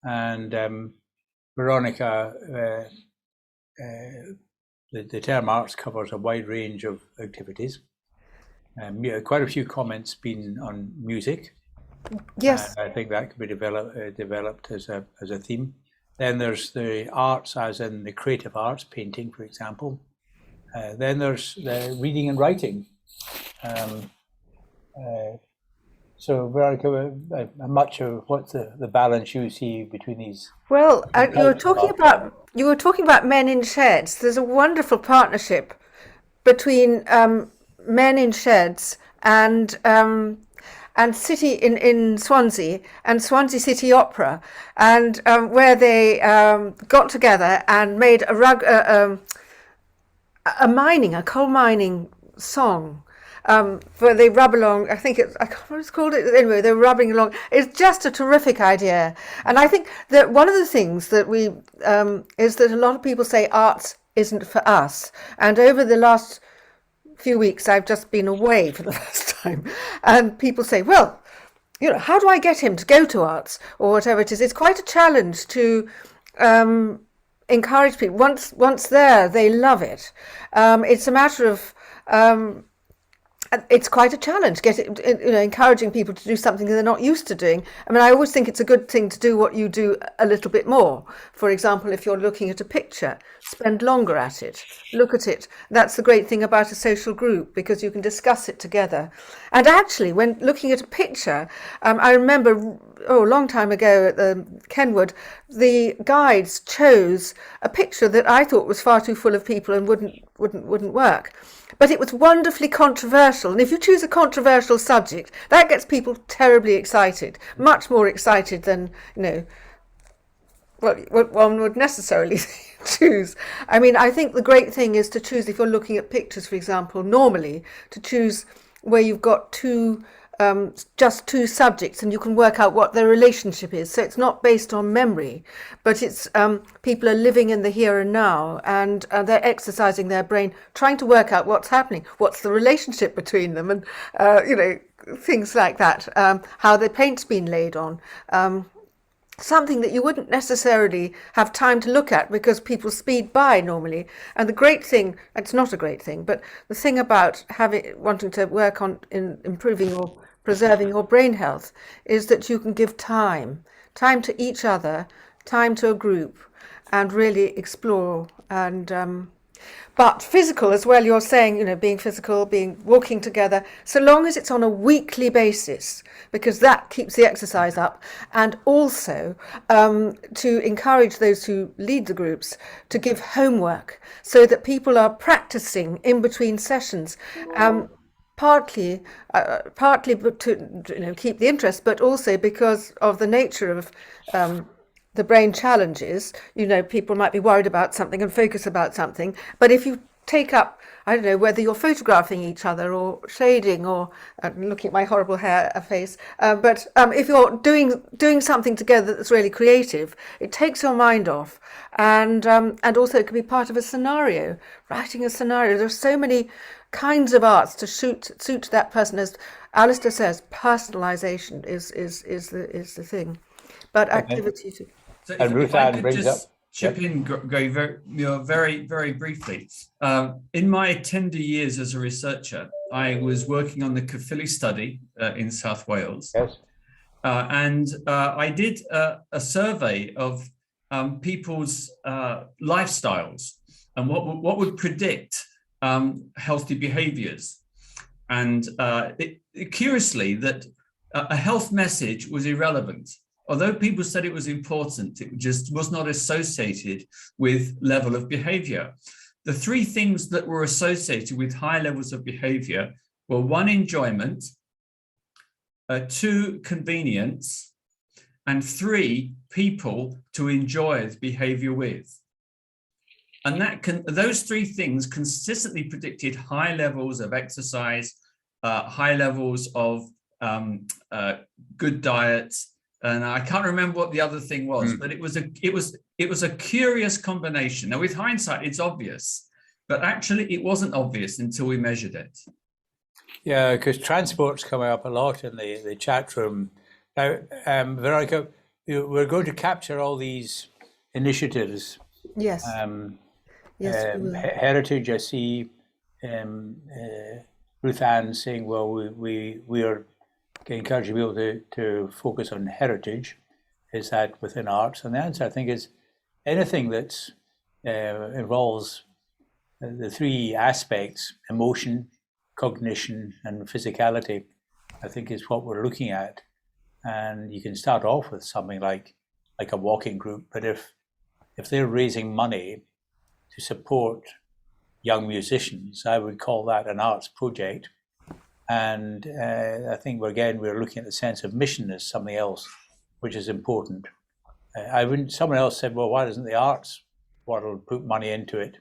And Veronica, the term arts covers a wide range of activities. Quite a few comments been on music. Yes, I think that could be developed as a theme. Then there's the arts, as in the creative arts, painting, for example. Then there's the reading and writing. So, Veronica, much of what's the balance you see between these? Well, types of art? you were talking about men in sheds. There's a wonderful partnership between men in sheds and city in Swansea and Swansea City Opera, and where they got together and made a coal mining song. Where they rub along, I can't remember what it's called. Anyway, they're rubbing along. It's just a terrific idea. And I think that one of the things that is that a lot of people say arts isn't for us. And over the last few weeks, I've just been away for the first time. And people say, well, how do I get him to go to arts or whatever it is? It's quite a challenge to encourage people. Once there, they love it. It's a matter of it's quite a challenge encouraging people to do something they're not used to doing. I mean, I always think it's a good thing to do what you do a little bit more. For example, if you're looking at a picture, spend longer at it, look at it. That's the great thing about a social group, because you can discuss it together. And actually, when looking at a picture, I remember a long time ago at the Kenwood, the guides chose a picture that I thought was far too full of people and wouldn't work. But it was wonderfully controversial. And if you choose a controversial subject, that gets people terribly excited, much more excited than, what one would necessarily choose. I mean, I think the great thing is to choose, if you're looking at pictures, for example, normally, to choose where you've got just two subjects and you can work out what their relationship is. So it's not based on memory, but it's people are living in the here and now, and they're exercising their brain, trying to work out what's happening, what's the relationship between them, and things like that, how the paint's been laid on. Something that you wouldn't necessarily have time to look at because people speed by normally. And the great thing, it's not a great thing, but the thing about wanting to work on improving or preserving your brain health is that you can give time to each other, time to a group, and really explore. And but physical as well, you're saying, being physical, walking together, so long as it's on a weekly basis, because that keeps the exercise up. And also to encourage those who lead the groups to give homework so that people are practicing in between sessions. Partly to keep the interest, but also because of the nature of the brain challenges. People might be worried about something and focus about something, but if you take up, I don't know, whether you're photographing each other or shading or looking at my horrible face, but if you're doing something together that's really creative, it takes your mind off, and also it can be part of a scenario, writing a scenario. There's so many kinds of arts to suit that person. As Alistair says, personalization is the thing, but activity too. So if I could just chip in, very, very briefly. In my tender years as a researcher, I was working on the Caerphilly study in South Wales. Yes. And I did a survey of people's lifestyles and what would predict healthy behaviors. And curiously, that a health message was irrelevant. Although people said it was important, it just was not associated with level of behavior. The three things that were associated with high levels of behavior were: 1, enjoyment, 2, convenience, and 3, people to enjoy the behavior with. And those three things consistently predicted high levels of exercise, high levels of good diet. And I can't remember what the other thing was, but it was a curious combination. Now, with hindsight, it's obvious, but actually it wasn't obvious until we measured it. Yeah, because transport's coming up a lot in the chat room. Now, Veronica, we're going to capture all these initiatives. Yes. Yes. Heritage, I see Ruth Ann saying, well, we are encouraging people to focus on heritage. Is that within arts? And the answer, I think, is anything that involves the three aspects: emotion, cognition, and physicality. I think, is what we're looking at. And you can start off with something like a walking group, but if they're raising money to support young musicians, I would call that an arts project. And I think we're looking at the sense of mission as something else, which is important. Someone else said, well, why doesn't the arts world put money into it?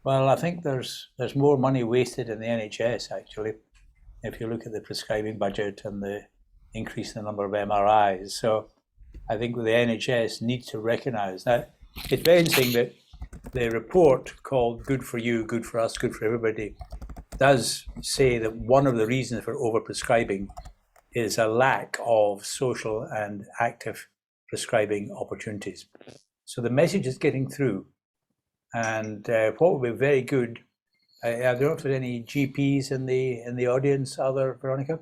Well, I think there's more money wasted in the NHS, actually, if you look at the prescribing budget and the increase in the number of MRIs. So I think the NHS needs to recognise that. It's very interesting that the report called Good for You, Good for Us, Good for Everybody does say that one of the reasons for overprescribing is a lack of social and active prescribing opportunities. So the message is getting through. And what would be very good, I don't know if there's any GPs in the audience, Veronica?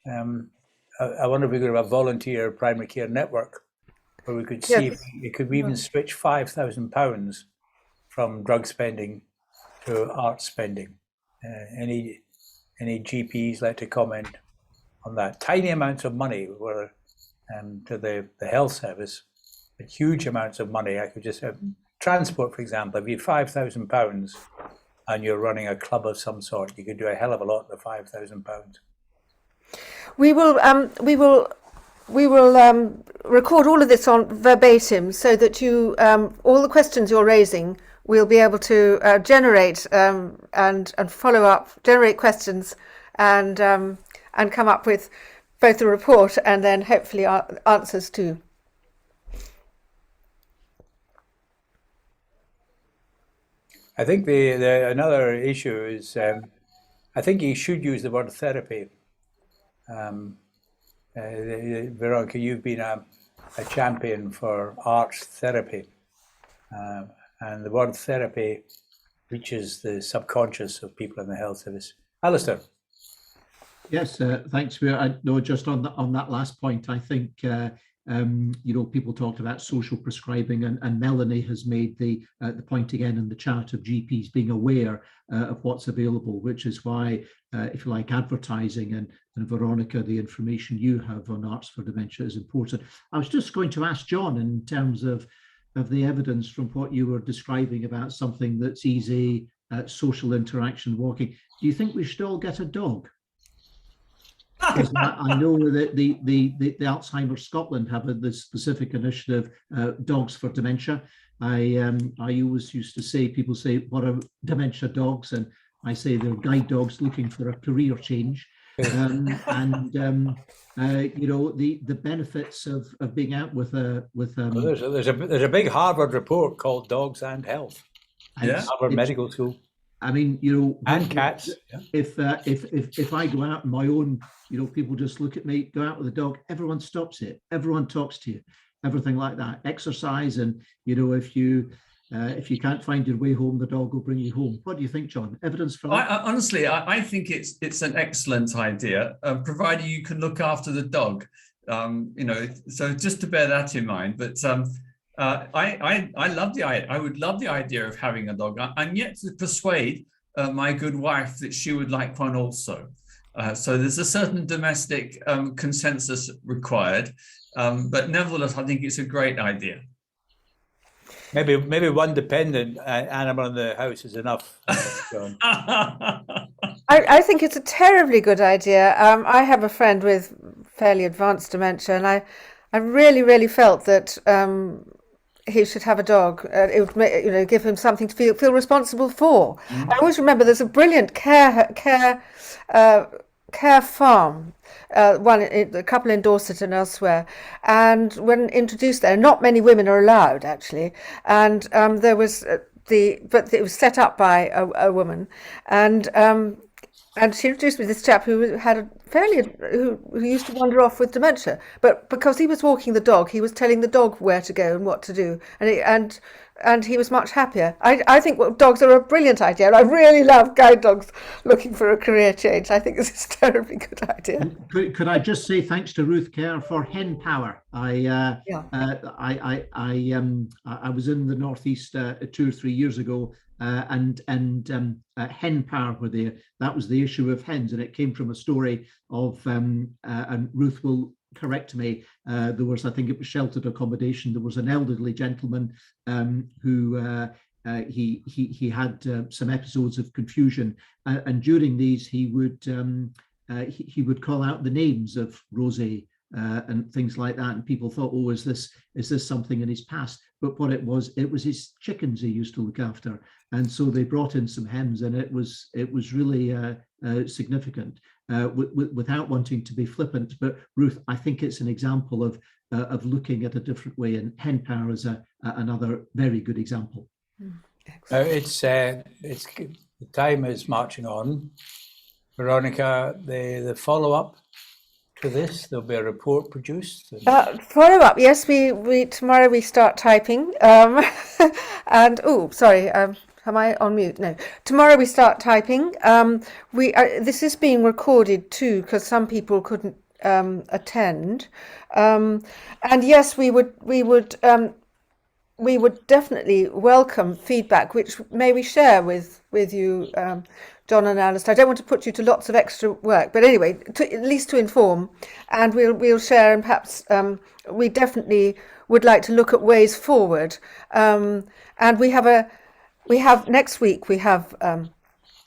I wonder if we could have a volunteer primary care network where we could see if it could even switch £5,000 from drug spending to art spending. Any GPs like to comment on that? Tiny amounts of money were to the health service, but huge amounts of money. I could just have transport, for example. If you have £5,000 and you're running a club of some sort, you could do a hell of a lot with £5,000. We will record all of this on verbatim, so that you all the questions you're raising, we'll be able to generate and follow up, generate questions, and come up with both a report and then hopefully answers too. I think the another issue is I think you should use the word therapy. Veronica, you've been a champion for arts therapy, and the word therapy reaches the subconscious of people in the health service. Alistair. Yes, thanks. I know just on that last point, I think people talked about social prescribing, and Melanie has made the point again in the chat of GPs being aware of what's available, which is why, if you like, advertising and Veronica, the information you have on Arts for Dementia is important. I was just going to ask John, in terms of the evidence from what you were describing about something that's easy, social interaction, walking. Do you think we should all get a dog? I know that the Alzheimer's Scotland have this specific initiative, Dogs for Dementia. I always used to say, people say, what are dementia dogs? And I say they're guide dogs looking for a career change. The benefits of being out with there's a big Harvard report called Dogs and Health. Yeah, Harvard Medical School. I mean, and cats. If I go out on my own, people just look at me, go out with a dog, everyone stops it, everyone talks to you, everything like that. Exercise, and if you can't find your way home, the dog will bring you home. What do you think, John? Evidence for that? Honestly, I think it's an excellent idea, provided you can look after the dog. So just to bear that in mind. But I love the idea. I would love the idea of having a dog. I'm yet to persuade my good wife that she would like one also. So there's a certain domestic consensus required, but nevertheless, I think it's a great idea. Maybe one dependent animal in the house is enough. I think it's a terribly good idea. I have a friend with fairly advanced dementia, and I really felt that he should have a dog. It would give him something to feel responsible for. Mm-hmm. I always remember there's a brilliant care farm, a couple in Dorset and elsewhere, and when introduced there, not many women are allowed actually, and there was but it was set up by a woman, and she introduced me to this chap who had who used to wander off with dementia, but because he was walking the dog, he was telling the dog where to go and what to do, and and he was much happier. I think dogs are a brilliant idea. I really love guide dogs looking for a career change. I think this is a terribly good idea. Could I just say thanks to Ruth Kerr for hen power? I was in the Northeast 2 or 3 years ago, and hen power were there. That was the issue of hens, and it came from a story of and Ruth will correct me. There was, I think it was sheltered accommodation. There was an elderly gentleman who he had some episodes of confusion, and during these he would call out the names of Rosie and things like that, and people thought, oh, is this something in his past? But what it was his chickens he used to look after, and so they brought in some hens, and it was really significant. Without wanting to be flippant, but Ruth, I think it's an example of looking at a different way, and hen power is another very good example. It's the time is marching on. Veronica, the follow-up to this, there'll be a report produced. Follow-up, yes. We tomorrow we start typing. And sorry. Am I on mute? No. Tomorrow we start typing. This is being recorded too, because some people couldn't attend. And yes, we would definitely welcome feedback, which may we share with you, John and Alistair. I don't want to put you to lots of extra work, but anyway, at least to inform, and we'll share. And perhaps we definitely would like to look at ways forward. And we have next week, we have a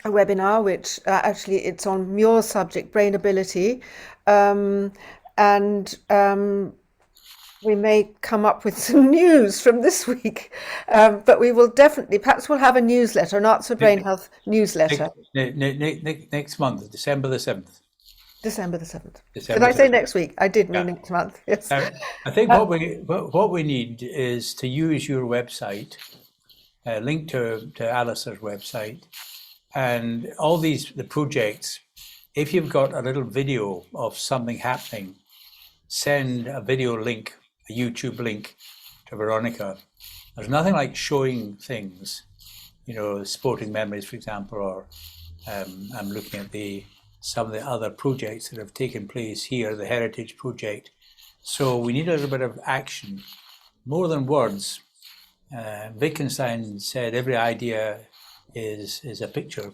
webinar, which actually it's on Muir's subject, brain ability. And we may come up with some news from this week, but we will definitely, perhaps we'll have a newsletter, an Arts for Brain Health newsletter. Next month, December the 7th. December the 7th. Did I say next week? I did mean next month, yes. I think what we need is to use your website, link to Alistair's website, and all the projects. If you've got a little video of something happening, send a video link, a YouTube link to Veronica. There's nothing like showing things, sporting memories, for example, or I'm looking at some of the other projects that have taken place here, the Heritage Project. So we need a little bit of action, more than words. Wittgenstein said every idea is a picture.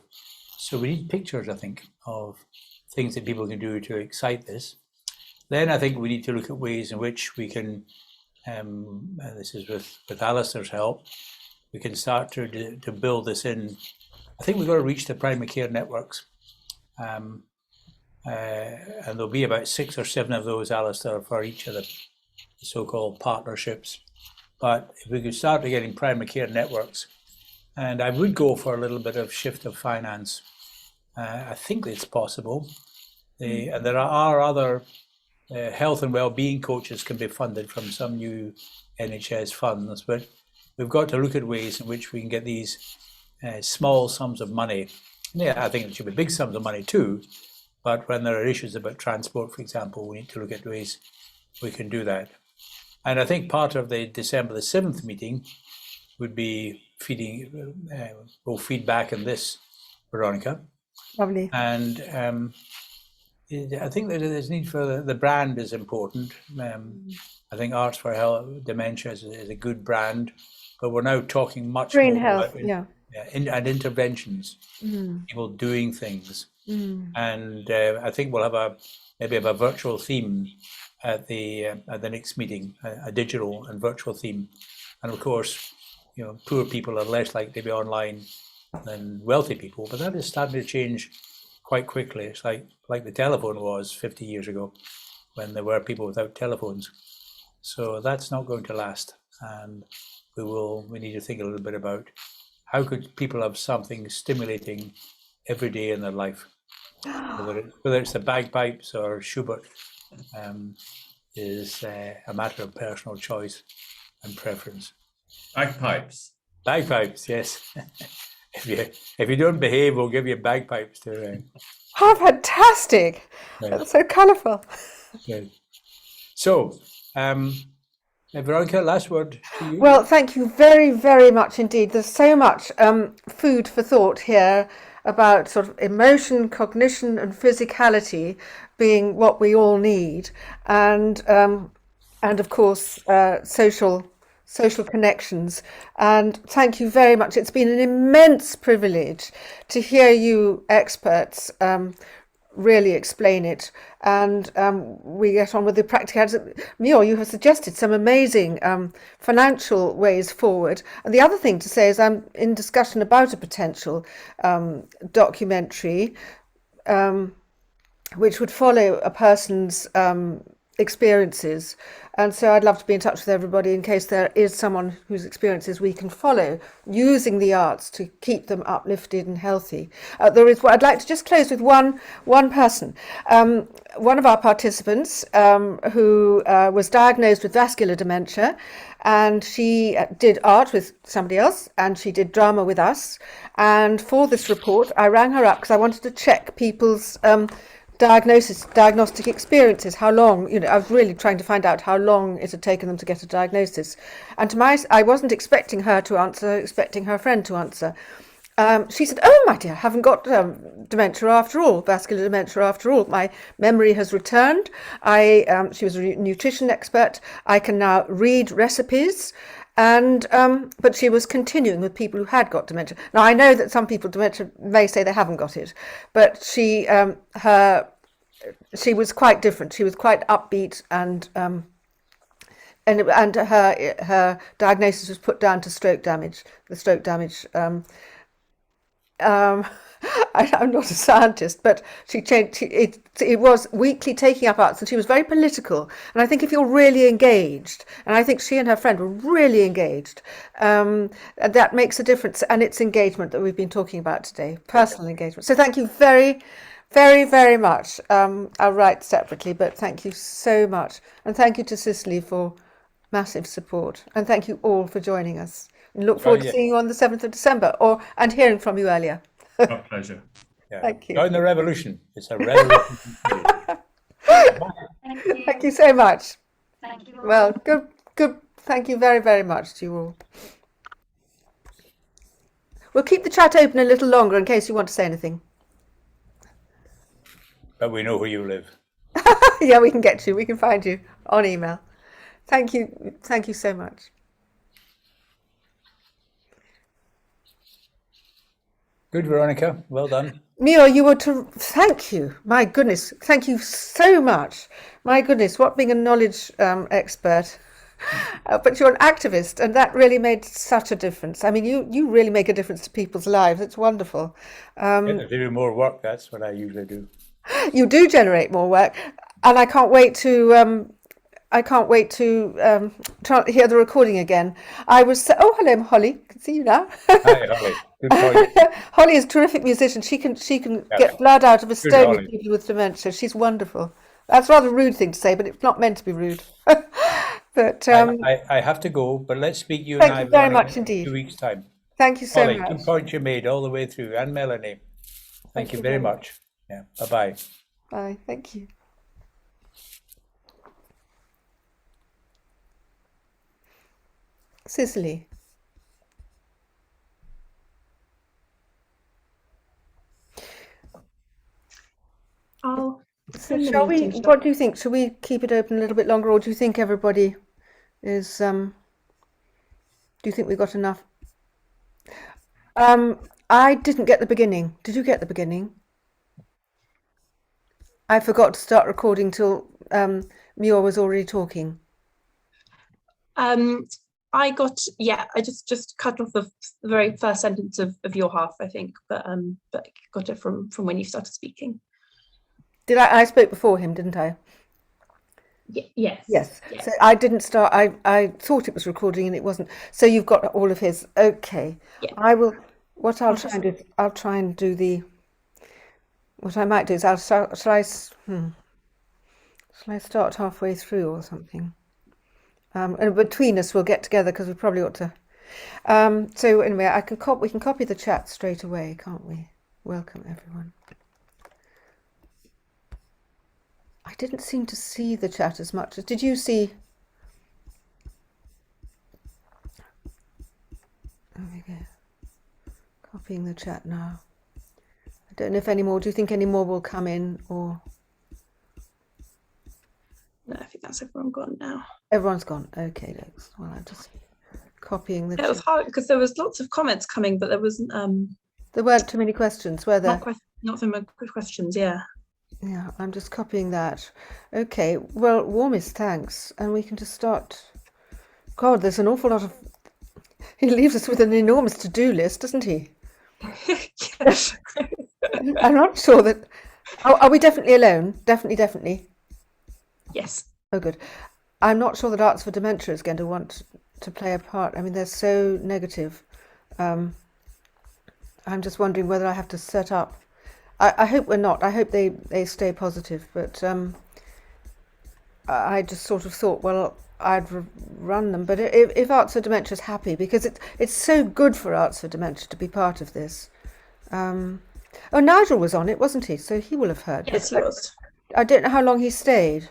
So we need pictures, I think, of things that people can do to excite this. Then I think we need to look at ways in which we can, and this is with Alistair's help, we can start to build this in. I think we've got to reach the primary care networks. And there'll be about 6 or 7 of those, Alistair, for each of the so-called partnerships. But if we could start to getting primary care networks, and I would go for a little bit of shift of finance. I think it's possible. And there are other health and well-being coaches can be funded from some new NHS funds, but we've got to look at ways in which we can get these small sums of money. Yeah, I think it should be big sums of money too, but when there are issues about transport, for example, we need to look at ways we can do that. And I think part of the December the 7th meeting would be we'll feed back on this, Veronica. Lovely. And I think that there's need for the brand is important. I think Arts for Health, Dementia is a good brand, but we're now talking much brain more health, about and interventions, people doing things. And I think we'll have maybe a virtual theme at the next meeting, a digital and virtual theme. And of course, poor people are less likely to be online than wealthy people, but that is starting to change quite quickly. It's like the telephone was 50 years ago when there were people without telephones. So that's not going to last. And we need to think a little bit about how could people have something stimulating every day in their life, whether it's the bagpipes or Schubert, is a matter of personal choice and preference. Bagpipes, yes. If you don't behave, we'll give you bagpipes to. How fantastic! Right. That's so colourful. Good. So, Veronica, last word to you. Well, thank you very, very much indeed. There's so much food for thought here about sort of emotion, cognition, and physicality being what we all need, and of course social connections. And thank you very much. It's been an immense privilege to hear you experts really explain it, and we get on with the practicalities. Muir, you have suggested some amazing financial ways forward, and the other thing to say is I'm in discussion about a potential documentary which would follow a person's experiences, and so I'd love to be in touch with everybody in case there is someone whose experiences we can follow using the arts to keep them uplifted and healthy. There is, well, I'd like to just close with one person, one of our participants who was diagnosed with vascular dementia, and she did art with somebody else and she did drama with us, and for this report I rang her up because I wanted to check people's diagnostic experiences, how long, I was really trying to find out how long it had taken them to get a diagnosis. And I wasn't expecting her to answer, expecting her friend to answer. She said, "Oh, my dear, I haven't got dementia after all, vascular dementia after all. My memory has returned. She was a nutrition expert. I can now read recipes." And but she was continuing with people who had got dementia. Now I know that some people with dementia may say they haven't got it, but she was quite different. She was quite upbeat, and her diagnosis was put down to stroke damage. The stroke damage. I'm not a scientist, but she changed. It was weekly taking up arts, and she was very political. And I think if you're really engaged, and I think she and her friend were really engaged, that makes a difference. And it's engagement that we've been talking about today, personal engagement. So thank you very, very, very much. I'll write separately, but thank you so much, and thank you to Cicely for massive support, and thank you all for joining us. And look forward to seeing you on the 7th of December, and hearing from you earlier. My pleasure. Yeah. Thank you. Join the revolution. It's a revolution. Thank you. Thank you so much. Thank you. Well, good. Thank you very, very much to you all. We'll keep the chat open a little longer in case you want to say anything. But we know where you live. Yeah, we can get to you. We can find you on email. Thank you. Thank you so much. Good, Veronica. Well done. Muir, you were to thank you. My goodness, thank you so much. My goodness, what being a knowledge expert. But you're an activist, and that really made such a difference. I mean, you really make a difference to people's lives. It's wonderful. To do more work, that's what I usually do. You do generate more work, and I can't wait to hear the recording again. Oh, hello, Holly. I can see you now. Hi, Holly. Good point. Holly is a terrific musician. She can get blood out of a stone with people with dementia. She's wonderful. That's a rather rude thing to say, but it's not meant to be rude. But I have to go, but let's speak you and I thank you very much in indeed. 2 weeks' time. Thank you so Holly, much. good point you made all the way through, and Melanie. Thank you very much. Yeah. Bye-bye. Bye. Thank you. Cicely. So shall we? What do you think? Shall we keep it open a little bit longer, or do you think everybody is? Do you think we got enough? I didn't get the beginning. Did you get the beginning? I forgot to start recording till Muir was already talking. I just cut off the very first sentence of your half, I think, but got it from when you started speaking. Did I spoke before him, didn't I? Yes. Yes. So I didn't start. I thought it was recording and it wasn't. So you've got all of his. Okay. Yeah. I will. What I'll try and do. I'll try and do the. What I might do is shall I start halfway through or something? And between us we'll get together because we probably ought to. So anyway, we can copy the chat straight away, can't we? Welcome everyone. I didn't seem to see the chat as much as did you see? Copying the chat now. I don't know if any more. Do you think any more will come in, or No, I think that's everyone gone now. everyone's gone? Okay, thanks. Well, I'm just copying the Yeah, it was chat. hard because there was lots of comments coming, but there wasn't There weren't too many questions, were there? not so many questions. Yeah. Yeah, I'm just copying that. Okay, well, warmest thanks, and we can just start. God, there's an awful lot of. He leaves us with an enormous to-do list, doesn't he? Yes. I'm not sure that. Are we definitely alone? Definitely. Yes. Oh, good. I'm not sure that Arts for Dementia is going to want to play a part. I mean, they're so negative. I'm just wondering whether I have to set up. I hope we're not. I hope they stay positive. But I just sort of thought, well, I'd run them. But if Arts for Dementia is happy, because it's so good for Arts for Dementia to be part of this. Oh, Nigel was on it, wasn't he? So he will have heard. Yes, he was. I don't know how long he stayed.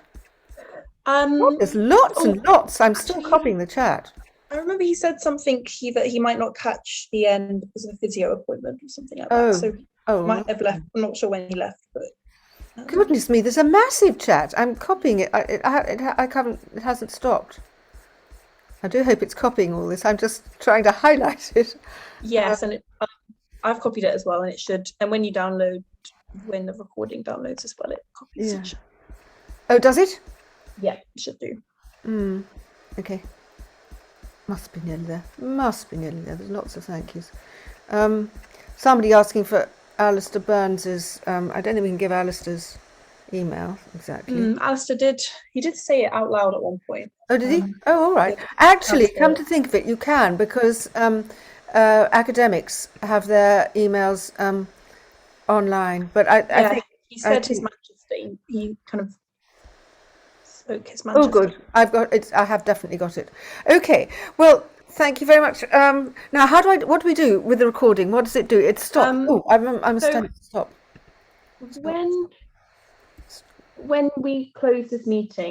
There's lots and lots. I'm still copying the chat. I remember he said something that he might not catch the end because of a physio appointment or something like that. So he might have left. I'm not sure when he left, but goodness me, there's a massive chat. I'm copying it. It hasn't stopped. I do hope it's copying all this. I'm just trying to highlight it. Yes, and I've copied it as well, and it should. And when you download, when the recording downloads as well, it copies. Yeah. Oh, does it? Yeah, it should do. Okay. Must be nearly there. There's lots of thank yous. Somebody asking for Alistair Burns's. I don't think we can give Alistair's email exactly. Alistair did say it out loud at one point. Oh, did he? Oh, all right. Actually, come to think of it, you can, because academics have their emails online. But I think he said his Manchester. He kind of spoke his Manchester. Oh, good. I've got it. I have definitely got it. Okay. Well, thank you very much. Now, what do we do with the recording? What does it do? It stops. I'm standing to stop. When we close this meeting,